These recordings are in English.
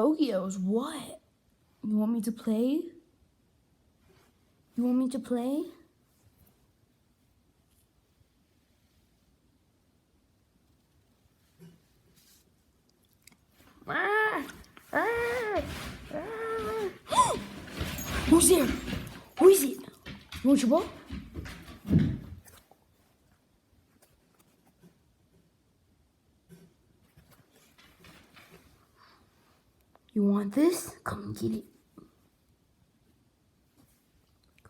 Tokyo's what? You want me to play? You want me to play? Who's there? Who is it? You want your ball? You want this? Come and get it.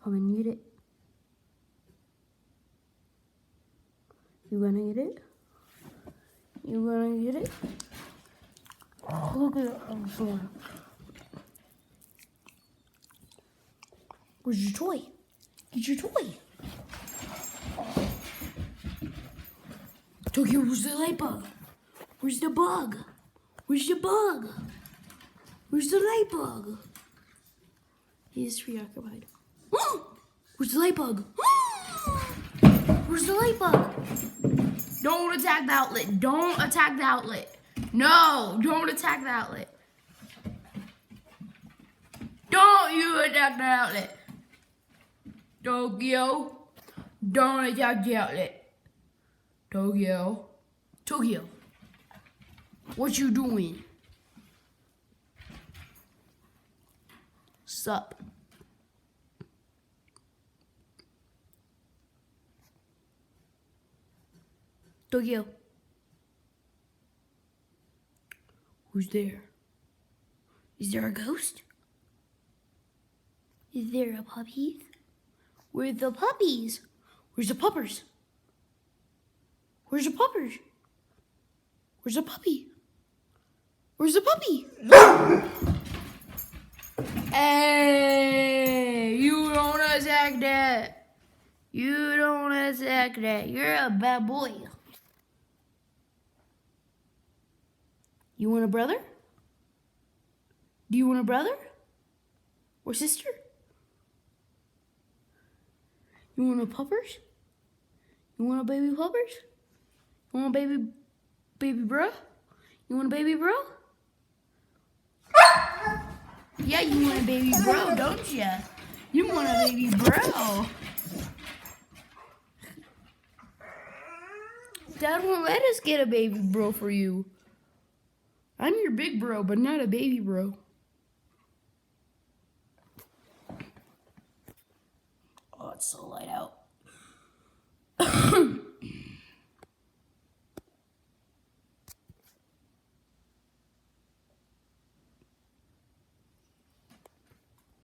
Come and get it. You gonna get it? You gonna get it? Oh, look at it on the floor. Where's your toy? Get your toy. Tokyo, where's the light bug? Where's the bug? Where's the bug? Where's the light bug? He's preoccupied. Where's the light bug? Where's the light bug? Don't attack the outlet. Don't attack the outlet. No, don't attack the outlet. Don't you attack the outlet. Tokyo, don't attack the outlet. Tokyo. Tokyo, what you doing? Sup? Tokyo. Who's there? Is there a ghost? Is there a puppy? Where's the puppies? Where's the puppers? Where's the puppers? Where's the puppy? Where's the puppy? Hey, you don't attack that. You don't attack that. You're a bad boy. You want a brother? Do you want a brother? Or sister? You want a puppers? You want a baby puppers? You want a baby bro? You want a baby bro? Yeah, you want a baby bro, don't you? You want a baby bro. Dad won't let us get a baby bro for you. I'm your big bro, but not a baby bro. Oh, it's so light out.